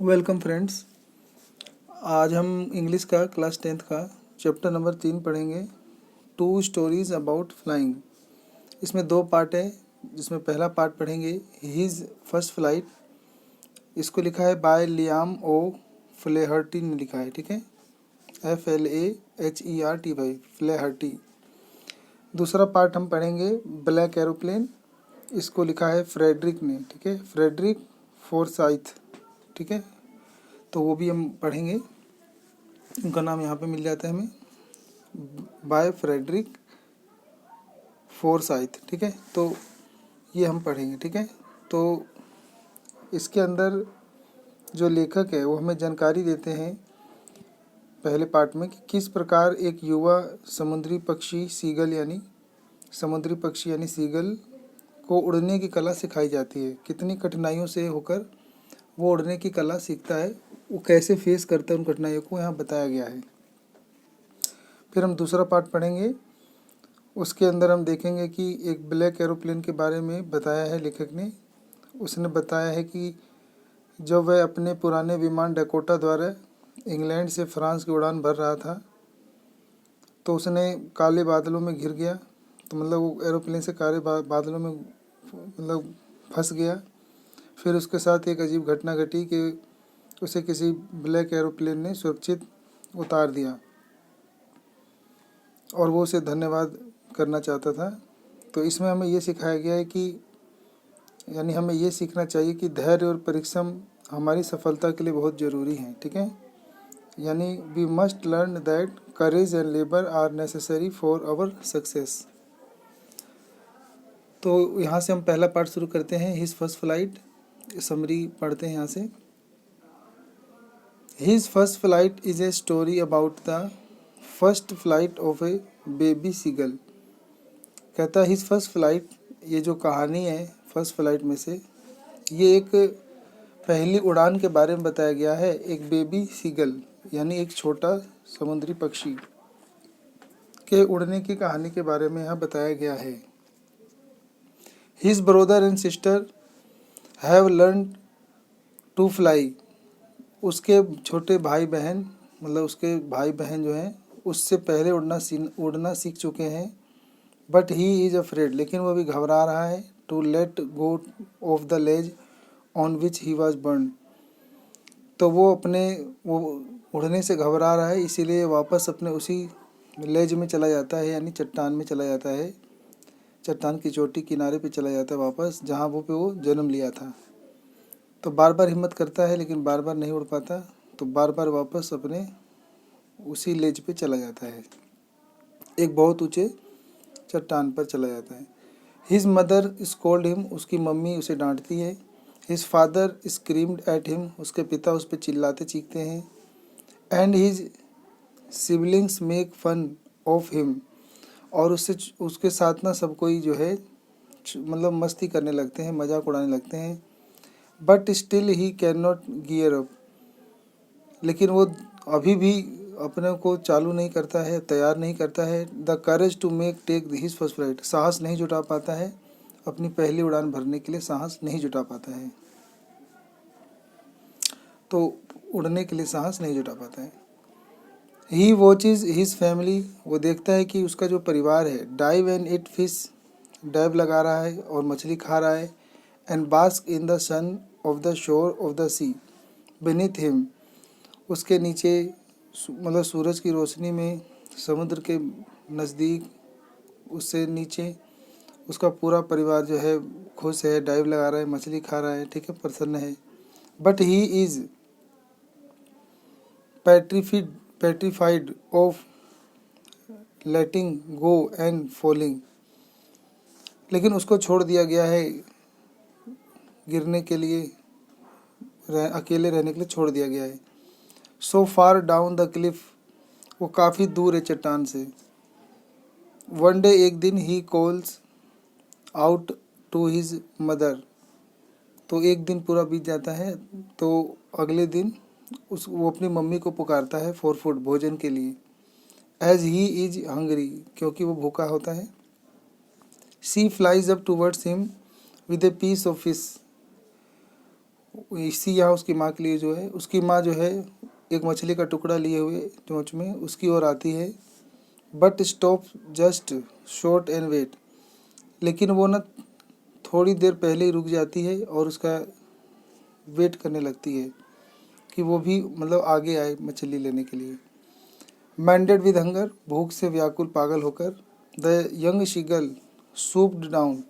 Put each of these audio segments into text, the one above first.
Welcome friends. आज हम English का क्लास 10th का चैप्टर नंबर 3 पढ़ेंगे। 2 स्टोरीज अबाउट फ्लाइंग। इसमें 2 पार्ट है, जिसमें पहला पार्ट पढ़ेंगे हीज फर्स्ट फ्लाइट। इसको लिखा है बाय लियाम ओ फ्लेहर्टी ने लिखा है, ठीक है, FLAHERT भाई, फ्लेहर्टी। दूसरा पार्ट हम पढ़ेंगे ब्लैक एरोप्लेन। इसको लिखा है फ्रेडरिक ने, ठीक है, फ्रेडरिक फोर्साइथ, ठीक है। तो वो भी हम पढ़ेंगे, उनका नाम यहाँ पे मिल जाता है हमें, बाय फ्रेडरिक फोर्साइथ, ठीक है। तो ये हम पढ़ेंगे, ठीक है। तो इसके अंदर जो लेखक है वो हमें जानकारी देते हैं पहले पार्ट में कि किस प्रकार एक युवा समुद्री पक्षी सीगल को उड़ने की कला सिखाई जाती है। कितनी कठिनाइयों से होकर वो उड़ने की कला सीखता है, वो कैसे फेस करता है उन कठिनाइयों को, यहाँ बताया गया है। फिर हम दूसरा पार्ट पढ़ेंगे। उसके अंदर हम देखेंगे कि एक ब्लैक एरोप्लेन के बारे में बताया है लेखक ने। उसने बताया है कि जब वह अपने पुराने विमान डकोटा द्वारा इंग्लैंड से फ्रांस की उड़ान भर रहा था तो उसने काले बादलों में घिर गया। तो मतलब वो एरोप्लेन से काले बादलों में मतलब फंस गया। फिर उसके साथ एक अजीब घटना घटी कि उसे किसी ब्लैक एरोप्लेन ने सुरक्षित उतार दिया और वो उसे धन्यवाद करना चाहता था। तो इसमें हमें ये सिखाया गया है कि हमें ये सीखना चाहिए कि धैर्य और परिश्रम हमारी सफलता के लिए बहुत ज़रूरी हैं, ठीक है। यानी we must learn that courage and labour are necessary for our success. तो यहाँ से हम पहला पार्ट शुरू करते हैं, हिज फर्स्ट फ्लाइट। समरी पढ़ते हैं यहाँ से। His first flight is a story about the first flight of a baby seagull. कहता है हिज फर्स्ट फ्लाइट, ये जो कहानी है फर्स्ट फ्लाइट में से, ये एक पहली उड़ान के बारे में बताया गया है। एक बेबी सीगल यानी एक छोटा समुद्री पक्षी के उड़ने की कहानी के बारे में यहाँ बताया गया है। His brother and sister have learn to fly. उसके छोटे भाई बहन, मतलब उसके भाई बहन जो हैं उससे पहले उड़ना सीख चुके हैं। बट ही इज़ अफ्रेड, लेकिन वो अभी घबरा रहा है। To let go of the ledge on which he was born. तो वो उड़ने से घबरा रहा है, इसीलिए वापस अपने उसी लेज में चला जाता है, यानी चट्टान में चला जाता है, चट्टान की चोटी किनारे पे चला जाता है वापस, जहाँ वो जन्म लिया था। तो बार बार हिम्मत करता है लेकिन बार बार नहीं उड़ पाता, तो बार बार वापस अपने उसी लेज पे चला जाता है, एक बहुत ऊंचे चट्टान पर चला जाता है। हिज मदर स्कोल्ड हिम, उसकी मम्मी उसे डांटती है। His father screamed at him, उसके पिता उस पर चिल्लाते चीखते हैं। And his siblings make fun of him, और उसके साथ ना सब कोई जो है मतलब मस्ती करने लगते हैं, मजाक उड़ाने लगते हैं। But still he can not gear up, लेकिन वो अभी भी अपने को चालू नहीं करता है, तैयार नहीं करता है। The courage to take his first flight, साहस नहीं जुटा पाता है, अपनी पहली उड़ान भरने के लिए साहस नहीं जुटा पाता है, तो उड़ने के लिए साहस नहीं जुटा पाता है। ही वॉचेज हिज फैमिली, वो देखता है कि उसका जो परिवार है dive and eat fish, dive लगा रहा है और मछली खा रहा है। And bask in the sun of the shore of the sea beneath him, उसके नीचे मतलब सूरज की रोशनी में समुद्र के नज़दीक उससे नीचे उसका पूरा परिवार जो है खुश है, डाइव लगा रहा है, मछली खा रहा है, ठीक है, प्रसन्न है। But he is petrified of letting go and falling, लेकिन उसको छोड़ दिया गया है गिरने के लिए, अकेले रहने के लिए छोड़ दिया गया है। सो फार डाउन द क्लिफ, वो काफ़ी दूर है चट्टान से। वन डे, एक दिन, he calls out to his mother, तो एक दिन पूरा बीत जाता है, तो अगले दिन वो अपनी मम्मी को पुकारता है फॉर फूड, भोजन के लिए। एज ही इज हंग्री, क्योंकि वो भूखा होता है। She flies up towards him with a piece of fish, इसी यहाँ उसकी माँ के लिए जो है, उसकी माँ जो है एक मछली का टुकड़ा लिए हुए चोंच में उसकी ओर आती है, but stop just short and wait, लेकिन वो ना थोड़ी देर पहले ही रुक जाती है और उसका वेट करने लगती है कि वो भी मतलब आगे आए मछली लेने के लिए। मैंडेड विद हंगर, भूख से व्याकुल पागल होकर, द यंग शीगल सूप्ड डाउन,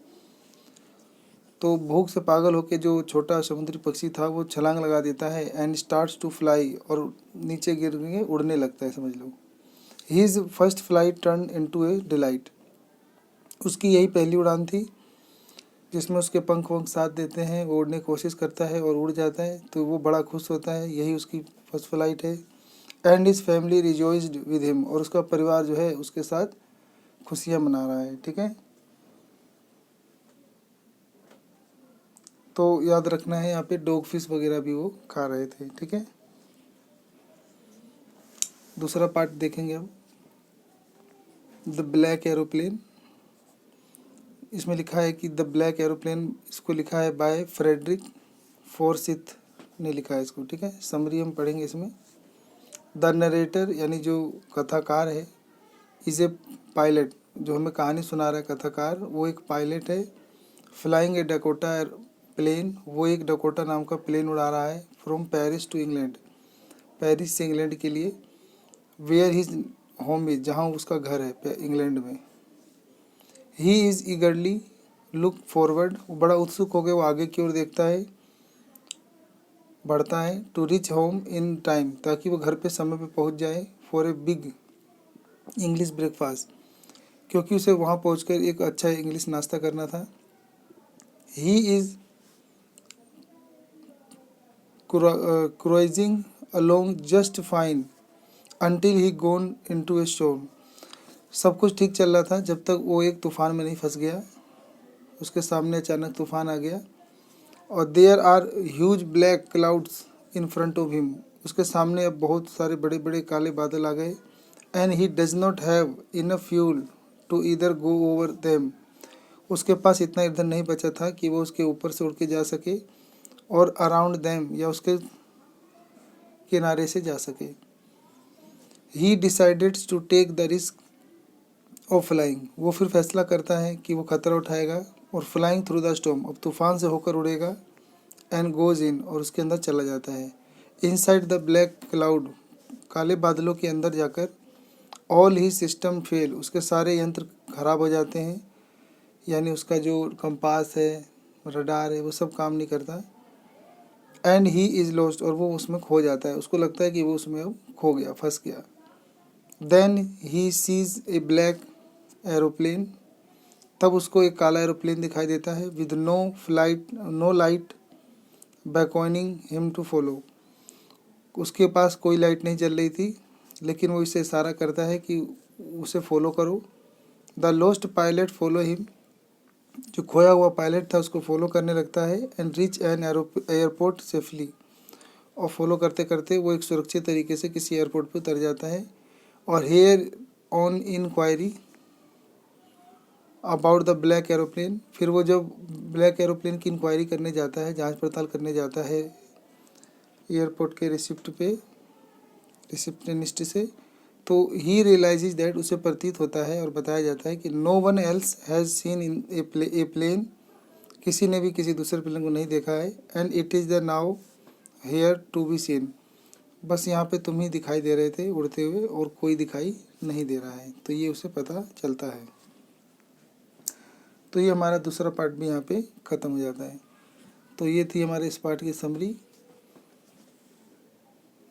तो भूख से पागल होकर जो छोटा समुद्री पक्षी था वो छलांग लगा देता है, एंड स्टार्ट्स टू फ्लाई, और नीचे गिर के उड़ने लगता है, समझ लो। His first flight turn into a delight, उसकी यही पहली उड़ान थी जिसमें उसके पंख वंख साथ देते हैं, वो उड़ने की कोशिश करता है और उड़ जाता है, तो वो बड़ा खुश होता है, यही उसकी फर्स्ट फ्लाइट है। And his family rejoiced with him, और उसका परिवार जो है उसके साथ खुशियाँ मना रहा है, ठीक है। तो याद रखना है यहाँ पे डॉग फिश वगैरह भी वो खा रहे थे, ठीक है। दूसरा पार्ट देखेंगे अब, द ब्लैक एरोप्लेन। इसमें लिखा है कि द ब्लैक एरोप्लेन, इसको लिखा है बाय फ्रेडरिक फोर्सिथ ने लिखा है इसको, ठीक है। समरी हम पढ़ेंगे इसमें। द नरेटर यानी जो कथाकार है, इज ए पायलट, जो हमें कहानी सुना रहा है कथाकार, वो एक पायलट है। फ्लाइंग ए डकोटा प्लेन, वो एक डकोटा नाम का प्लेन उड़ा रहा है, from Paris to England, Paris से इंग्लैंड के लिए। वेयर हिज होम इज, जहाँ उसका घर है इंग्लैंड में। ही इज़ ईगरली लुक फॉरवर्ड, वो बड़ा उत्सुक हो गया, वो आगे की ओर देखता है, बढ़ता है। To reach home in time, ताकि वो घर पे समय पे पहुंच जाए। For a big English breakfast, क्योंकि उसे वहाँ पहुंचकर एक अच्छा इंग्लिश नाश्ता करना था। He is cruising along just fine until he gone into a storm, सब कुछ ठीक चल रहा था जब तक वो एक तूफान में नहीं फंस गया। उसके सामने अचानक तूफान आ गया, और there are huge black clouds in front of him, उसके सामने अब बहुत सारे बड़े बड़े काले बादल आ गए। And he does not have enough fuel to either go over them, उसके पास इतना ईंधन नहीं बचा था कि वो उसके ऊपर से उड़ के जा सके, और अराउंड देम, या उसके किनारे से जा सके। He decided to take the risk of flying, वो फिर फैसला करता है कि वो खतरा उठाएगा और फ्लाइंग थ्रू द स्टॉर्म, अब तूफान से होकर उड़ेगा। एंड गोज इन, और उसके अंदर चला जाता है। इनसाइड द ब्लैक क्लाउड, काले बादलों के अंदर जाकर। ऑल ही सिस्टम फेल, उसके सारे यंत्र खराब हो जाते हैं, यानी उसका जो कंपास है, रडार है, वो सब काम नहीं करता। एंड ही इज़ लॉस्ट, और वो उसमें खो जाता है, उसको लगता है कि वो उसमें अब खो गया, फंस गया। Then he sees a black aeroplane, तब उसको एक काला एरोप्लेन दिखाई देता है, with no light beckoning him to follow, उसके पास कोई लाइट नहीं जल रही थी, लेकिन वो इसे इशारा करता है कि उसे फॉलो करो। The lost pilot follow him, जो खोया हुआ पायलट था उसको फॉलो करने लगता है। And reach an airport safely, और फॉलो करते करते वो एक सुरक्षित तरीके से किसी एयरपोर्ट पर उतर जाता है। और here on inquiry about the black aeroplane, फिर वो जब ब्लैक एरोप्लेन की इंक्वायरी करने जाता है, जांच पड़ताल करने जाता है एयरपोर्ट के रिसिप्शनिस्ट से, तो ही रियलाइजेज दैट, उसे प्रतीत होता है और बताया जाता है कि no one else has seen in a plane, किसी ने भी किसी दूसरे प्लेन को नहीं देखा है। And it is the nowhere to be seen, बस यहाँ पे तुम ही दिखाई दे रहे थे उड़ते हुए, और कोई दिखाई नहीं दे रहा है, तो ये उसे पता चलता है। तो ये हमारा दूसरा पार्ट भी यहाँ पे ख़त्म हो जाता है। तो ये थी हमारे इस पार्ट की समरी।